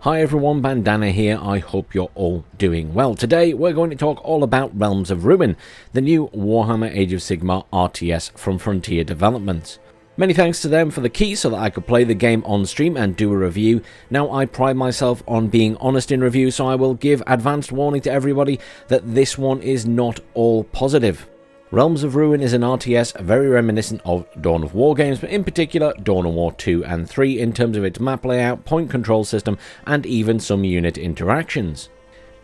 Hi everyone, Bandanner here. I hope you're all doing well. Today we're going to talk all about Realms of Ruin, the new Warhammer Age of Sigmar RTS from Frontier Developments. Many thanks to them for the key so that I could play the game on stream and do a review. Now I pride myself on being honest in reviews, so I will give advanced warning to everybody that this one is not all positive. Realms of Ruin is an RTS very reminiscent of Dawn of War games, but in particular Dawn of War 2 and 3 in terms of its map layout, point control system, and even some unit interactions.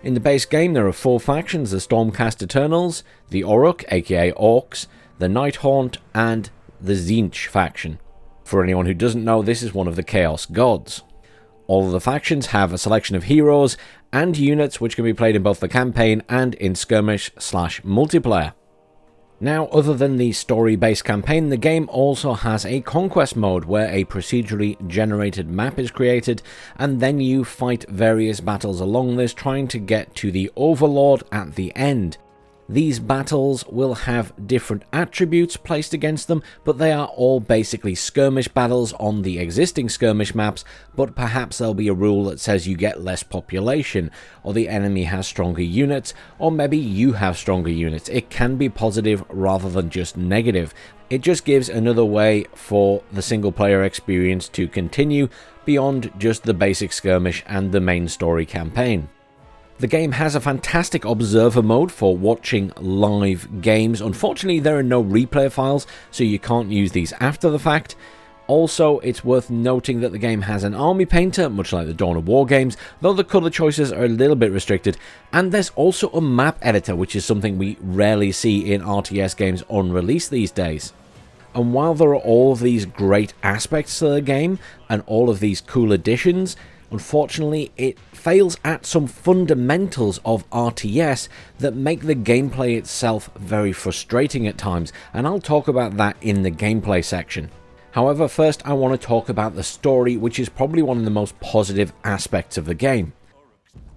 In the base game there are 4 factions: the Stormcast Eternals, the Orruk, aka Orcs, the Nighthaunt, and the Tzeentch faction. For anyone who doesn't know, this is one of the Chaos Gods. All of the factions have a selection of heroes and units which can be played in both the campaign and in skirmish/multiplayer. Now, other than the story-based campaign, the game also has a conquest mode where a procedurally generated map is created, and then you fight various battles along this, trying to get to the Overlord at the end. These battles will have different attributes placed against them, but they are all basically skirmish battles on the existing skirmish maps, but perhaps there'll be a rule that says you get less population, or the enemy has stronger units, or maybe you have stronger units. It can be positive rather than just negative. It just gives another way for the single player experience to continue beyond just the basic skirmish and the main story campaign. The game has a fantastic observer mode for watching live games. Unfortunately, there are no replay files, so you can't use these after the fact. Also, it's worth noting that the game has an army painter, much like the Dawn of War games, though the colour choices are a little bit restricted, and there's also a map editor, which is something we rarely see in RTS games on release these days. And while there are all of these great aspects to the game, and all of these cool additions, unfortunately, it fails at some fundamentals of RTS that make the gameplay itself very frustrating at times, and I'll talk about that in the gameplay section. However, first I want to talk about the story, which is probably one of the most positive aspects of the game.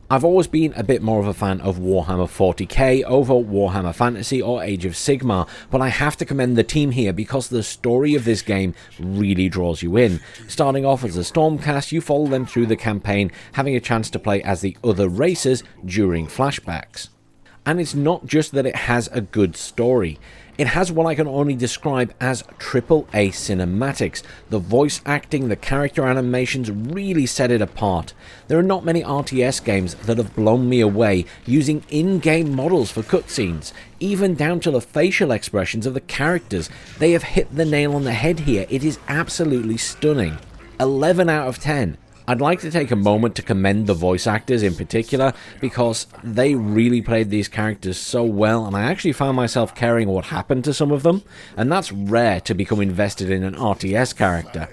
I've always been a bit more of a fan of Warhammer 40k over Warhammer Fantasy or Age of Sigmar, but I have to commend the team here because the story of this game really draws you in. Starting off as a Stormcast, you follow them through the campaign, having a chance to play as the other races during flashbacks. And it's not just that it has a good story. It has what I can only describe as AAA cinematics. The voice acting, the character animations really set it apart. There are not many RTS games that have blown me away using in-game models for cutscenes, even down to the facial expressions of the characters. They have hit the nail on the head here. It is absolutely stunning. 11 out of 10. I'd like to take a moment to commend the voice actors in particular, because they really played these characters so well, and I actually found myself caring what happened to some of them, and that's rare to become invested in an RTS character.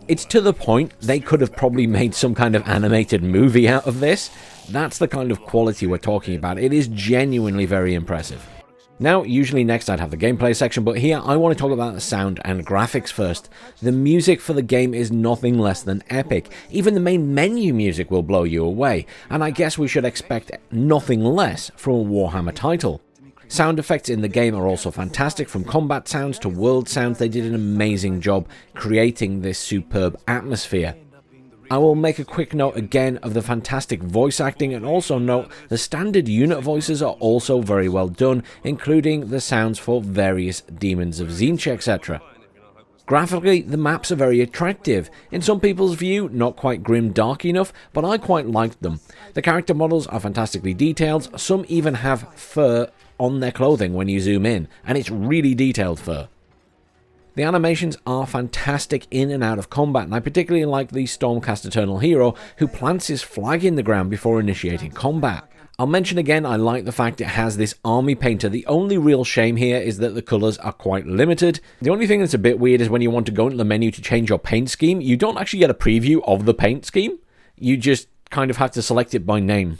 It's to the point they could have probably made some kind of animated movie out of this. That's the kind of quality we're talking about. It is genuinely very impressive. Now, usually next I'd have the gameplay section, but here I want to talk about the sound and graphics first. The music for the game is nothing less than epic. Even the main menu music will blow you away, and I guess we should expect nothing less from a Warhammer title. Sound effects in the game are also fantastic, from combat sounds to world sounds. They did an amazing job creating this superb atmosphere. I will make a quick note again of the fantastic voice acting, and also note the standard unit voices are also very well done, including the sounds for various demons of Tzeentch, etc. Graphically, the maps are very attractive. In some people's view, not quite grim dark enough, but I quite liked them. The character models are fantastically detailed. Some even have fur on their clothing when you zoom in, and it's really detailed fur. The animations are fantastic in and out of combat, and I particularly like the Stormcast Eternal hero who plants his flag in the ground before initiating combat. I'll mention again, I like the fact it has this army painter. The only real shame here is that the colours are quite limited. The only thing that's a bit weird is when you want to go into the menu to change your paint scheme, you don't actually get a preview of the paint scheme. You just kind of have to select it by name.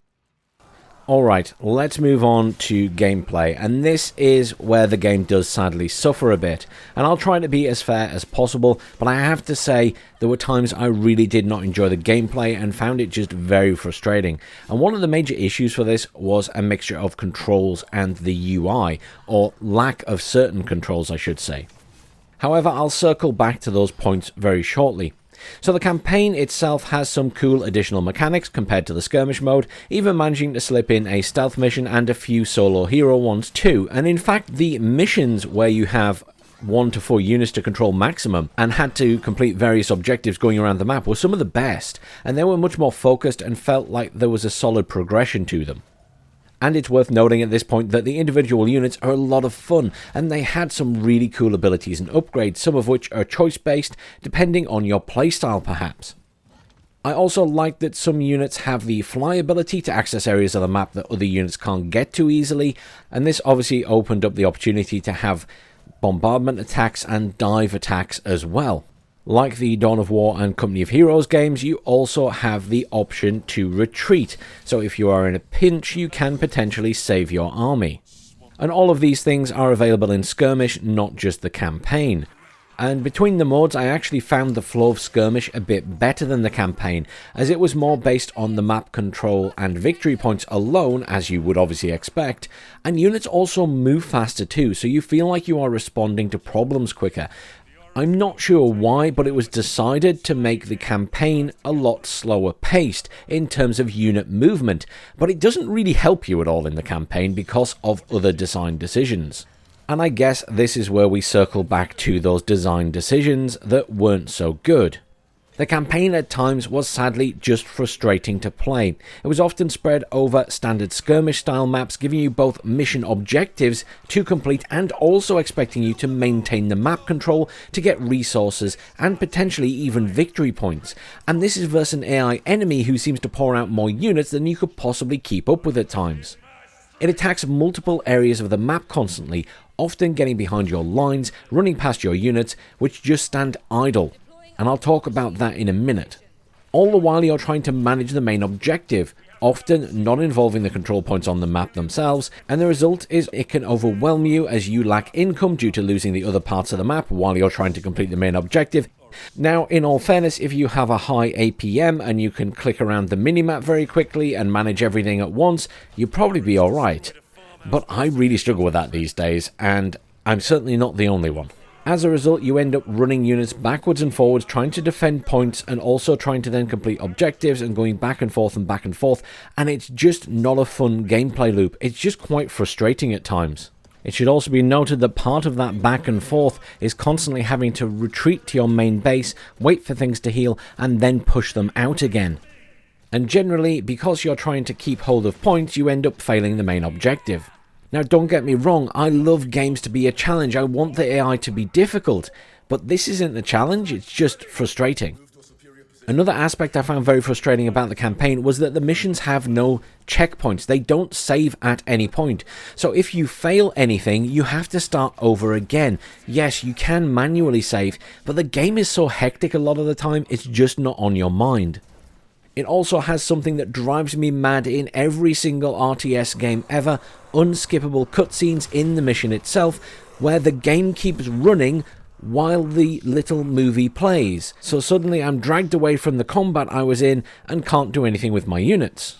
Alright, let's move on to gameplay, and this is where the game does sadly suffer a bit, and I'll try to be as fair as possible, but I have to say there were times I really did not enjoy the gameplay and found it just very frustrating, and one of the major issues for this was a mixture of controls and the UI, or lack of certain controls I should say. However, I'll circle back to those points very shortly. So the campaign itself has some cool additional mechanics compared to the skirmish mode, even managing to slip in a stealth mission and a few solo hero ones too. And in fact, the missions where you have 1 to 4 units to control maximum and had to complete various objectives going around the map were some of the best, and they were much more focused and felt like there was a solid progression to them. And it's worth noting at this point that the individual units are a lot of fun, and they had some really cool abilities and upgrades, some of which are choice based depending on your playstyle perhaps. I also like that some units have the fly ability to access areas of the map that other units can't get to easily, and this obviously opened up the opportunity to have bombardment attacks and dive attacks as well. Like the Dawn of War and Company of Heroes games, you also have the option to retreat, so if you are in a pinch you can potentially save your army. And all of these things are available in Skirmish, not just the campaign. And between the modes, I actually found the flow of Skirmish a bit better than the campaign, as it was more based on the map control and victory points alone, as you would obviously expect, and units also move faster too, so you feel like you are responding to problems quicker. I'm not sure why, but it was decided to make the campaign a lot slower paced in terms of unit movement, but it doesn't really help you at all in the campaign because of other design decisions. And I guess this is where we circle back to those design decisions that weren't so good. The campaign at times was sadly just frustrating to play. It was often spread over standard skirmish style maps, giving you both mission objectives to complete and also expecting you to maintain the map control to get resources and potentially even victory points. And this is versus an AI enemy who seems to pour out more units than you could possibly keep up with at times. It attacks multiple areas of the map constantly, often getting behind your lines, running past your units, which just stand idle. And I'll talk about that in a minute. All the while you're trying to manage the main objective, often not involving the control points on the map themselves, and the result is it can overwhelm you as you lack income due to losing the other parts of the map while you're trying to complete the main objective. Now, in all fairness, if you have a high APM and you can click around the minimap very quickly and manage everything at once, you'll probably be alright. But I really struggle with that these days, and I'm certainly not the only one. As a result, you end up running units backwards and forwards, trying to defend points and also trying to then complete objectives and going back and forth, and it's just not a fun gameplay loop. It's just quite frustrating at times. It should also be noted that part of that back and forth is constantly having to retreat to your main base, wait for things to heal, and then push them out again. And generally, because you're trying to keep hold of points, you end up failing the main objective. Now, don't get me wrong, I love games to be a challenge. I want the AI to be difficult, but this isn't the challenge, it's just frustrating. Another aspect I found very frustrating about the campaign was that the missions have no checkpoints. They don't save at any point. So if you fail anything, you have to start over again. Yes, you can manually save, but the game is so hectic a lot of the time, it's just not on your mind. It also has something that drives me mad in every single RTS game ever, unskippable cutscenes in the mission itself, where the game keeps running while the little movie plays. So suddenly I'm dragged away from the combat I was in and can't do anything with my units.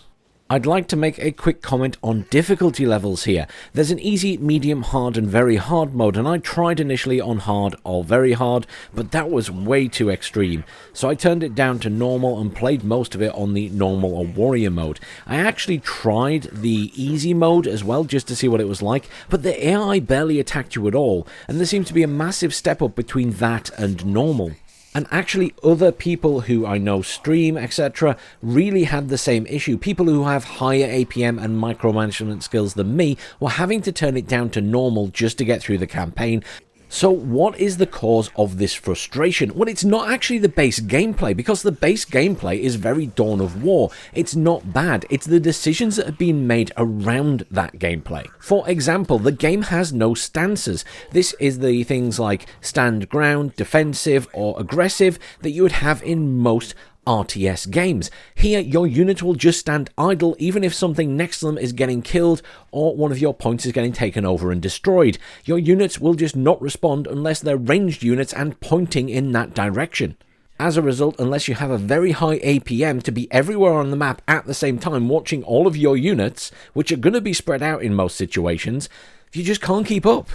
I'd like to make a quick comment on difficulty levels here. There's an easy, medium, hard and very hard mode, and I tried initially on hard or very hard, but that was way too extreme. So I turned it down to normal and played most of it on the normal or warrior mode. I actually tried the easy mode as well just to see what it was like, but the AI barely attacked you at all, and there seems to be a massive step up between that and normal. And actually other people who I know stream, etc. really had the same issue. People who have higher APM and micromanagement skills than me were having to turn it down to normal just to get through the campaign. So what is the cause of this frustration? Well, it's not actually the base gameplay, because the base gameplay is very Dawn of War. It's not bad, it's the decisions that have been made around that gameplay. For example, the game has no stances. This is the things like stand ground, defensive or aggressive that you would have in most RTS games. Here, your unit will just stand idle even if something next to them is getting killed or one of your points is getting taken over and destroyed. Your units will just not respond unless they're ranged units and pointing in that direction. As a result, unless you have a very high APM to be everywhere on the map at the same time watching all of your units, which are going to be spread out in most situations, you just can't keep up.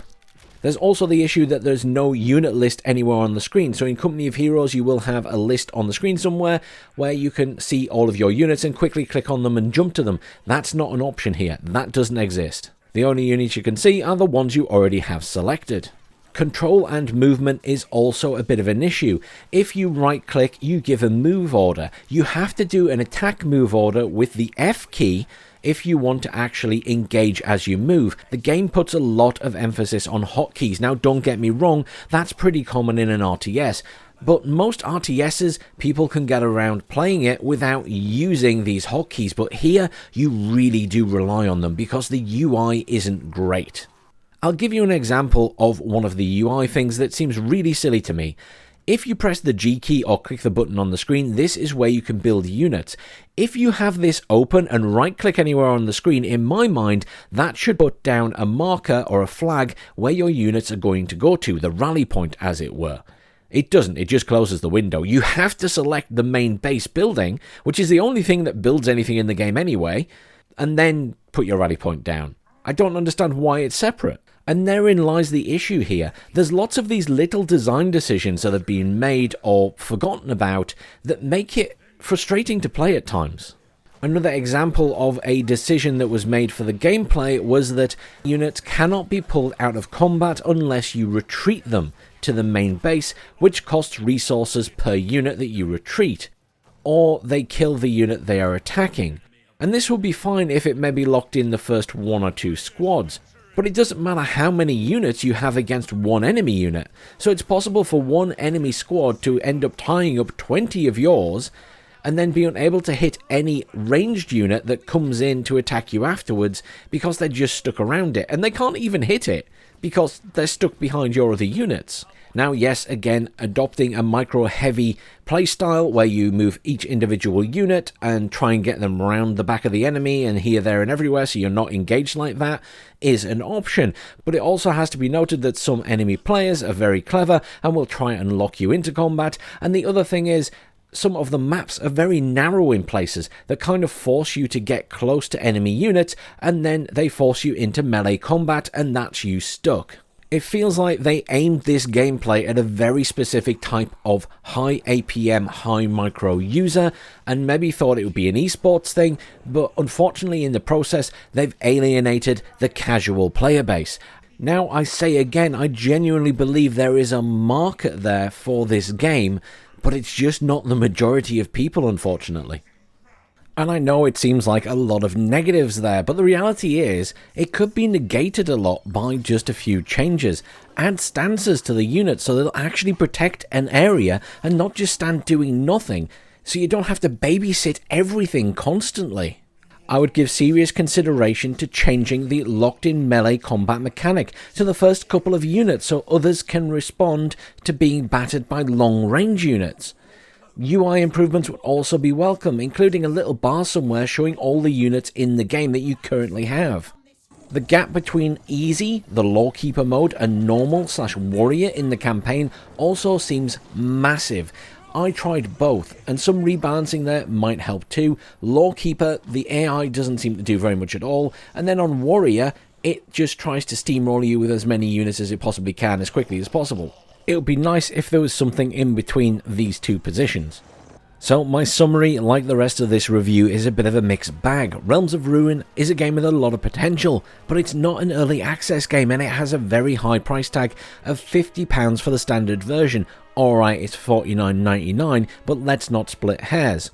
There's also the issue that there's no unit list anywhere on the screen. So in Company of Heroes, you will have a list on the screen somewhere where you can see all of your units and quickly click on them and jump to them. That's not an option here. That doesn't exist. The only units you can see are the ones you already have selected. Control and movement is also a bit of an issue. If you right click, you give a move order. You have to do an attack move order with the F key if you want to actually engage as you move. The game puts a lot of emphasis on hotkeys. Now, don't get me wrong, that's pretty common in an RTS, but most RTSs, people can get around playing it without using these hotkeys, but here you really do rely on them because the UI isn't great. I'll give you an example of one of the UI things that seems really silly to me. If you press the G key or click the button on the screen, this is where you can build units. If you have this open and right click anywhere on the screen, in my mind, that should put down a marker or a flag where your units are going to go to, the rally point as it were. It doesn't, it just closes the window. You have to select the main base building, which is the only thing that builds anything in the game anyway, and then put your rally point down. I don't understand why it's separate. And therein lies the issue here. There's lots of these little design decisions that have been made or forgotten about that make it frustrating to play at times. Another example of a decision that was made for the gameplay was that units cannot be pulled out of combat unless you retreat them to the main base, which costs resources per unit that you retreat, or they kill the unit they are attacking. And this would be fine if it maybe locked in the first 1 or 2 squads. But it doesn't matter how many units you have against one enemy unit. So it's possible for one enemy squad to end up tying up 20 of yours and then be unable to hit any ranged unit that comes in to attack you afterwards because they're just stuck around it. And they can't even hit it because they're stuck behind your other units. Now, yes, again, adopting a micro-heavy playstyle where you move each individual unit and try and get them around the back of the enemy and here, there, and everywhere so you're not engaged like that is an option. But it also has to be noted that some enemy players are very clever and will try and lock you into combat. And the other thing is, some of the maps are very narrow in places that kind of force you to get close to enemy units and then they force you into melee combat and that's you stuck. It feels like they aimed this gameplay at a very specific type of high APM, high micro user, and maybe thought it would be an esports thing, but unfortunately in the process, they've alienated the casual player base. Now, I say again, I genuinely believe there is a market there for this game, but it's just not the majority of people, unfortunately. And I know it seems like a lot of negatives there, but the reality is, it could be negated a lot by just a few changes. Add stances to the unit so they'll actually protect an area and not just stand doing nothing, so you don't have to babysit everything constantly. I would give serious consideration to changing the locked-in melee combat mechanic to the first couple of units so others can respond to being battered by long-range units. UI improvements would also be welcome, including a little bar somewhere showing all the units in the game that you currently have. The gap between easy, the lawkeeper mode, and normal/warrior in the campaign also seems massive. I tried both, and some rebalancing there might help too. Lawkeeper, the AI doesn't seem to do very much at all, and then on warrior, it just tries to steamroll you with as many units as it possibly can as quickly as possible. It would be nice if there was something in between these two positions. So my summary, like the rest of this review, is a bit of a mixed bag. Realms of Ruin is a game with a lot of potential, but it's not an early access game and it has a very high price tag of £50 for the standard version. Alright, it's $49.99, but let's not split hairs.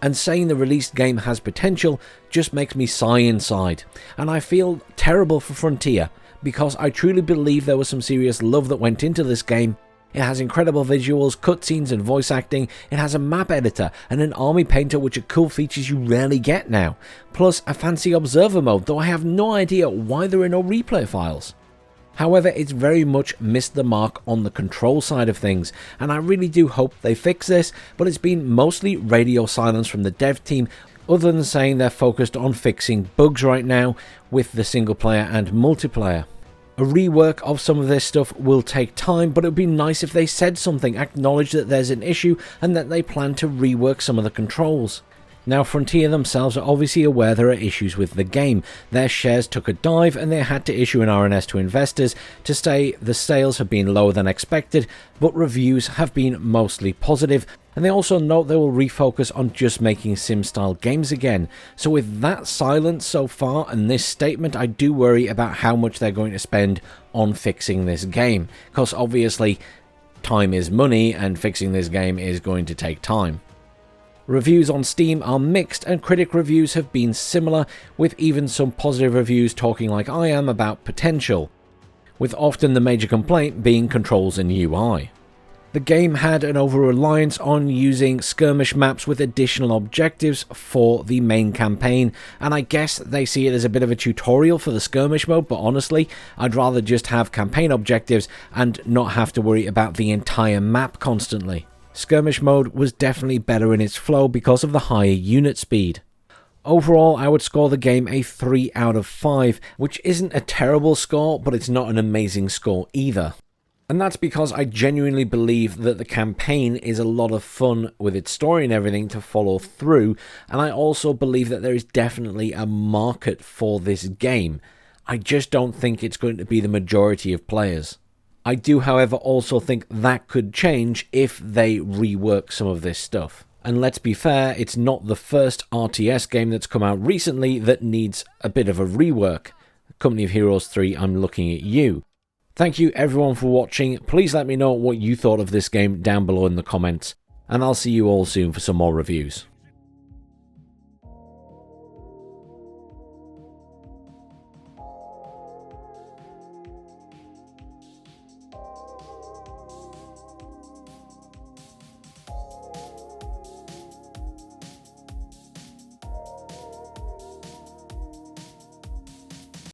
And saying the released game has potential just makes me sigh inside. And I feel terrible for Frontier, because I truly believe there was some serious love that went into this game. It has incredible visuals, cutscenes and voice acting, it has a map editor and an army painter, which are cool features you rarely get now, plus a fancy observer mode, though I have no idea why there are no replay files. However, it's very much missed the mark on the control side of things, and I really do hope they fix this, but it's been mostly radio silence from the dev team, other than saying they're focused on fixing bugs right now with the single player and multiplayer. A rework of some of this stuff will take time, but it would be nice if they said something, acknowledge that there's an issue and that they plan to rework some of the controls. Now, Frontier themselves are obviously aware there are issues with the game. Their shares took a dive and they had to issue an RNS to investors to say the sales have been lower than expected, but reviews have been mostly positive. And they also note they will refocus on just making sim-style games again. So with that silence so far and this statement, I do worry about how much they're going to spend on fixing this game. Because obviously, time is money and fixing this game is going to take time. Reviews on Steam are mixed and critic reviews have been similar, with even some positive reviews talking like I am about potential, with often the major complaint being controls and UI. The game had an over-reliance on using skirmish maps with additional objectives for the main campaign, and I guess they see it as a bit of a tutorial for the skirmish mode, but honestly, I'd rather just have campaign objectives and not have to worry about the entire map constantly. Skirmish mode was definitely better in its flow because of the higher unit speed. Overall, I would score the game a 3 out of 5, which isn't a terrible score, but it's not an amazing score either. And that's because I genuinely believe that the campaign is a lot of fun with its story and everything to follow through, and I also believe that there is definitely a market for this game. I just don't think it's going to be the majority of players. I do, however, also think that could change if they rework some of this stuff. And let's be fair, it's not the first RTS game that's come out recently that needs a bit of a rework. Company of Heroes 3, I'm looking at you. Thank you everyone for watching. Please let me know what you thought of this game down below in the comments, and I'll see you all soon for some more reviews.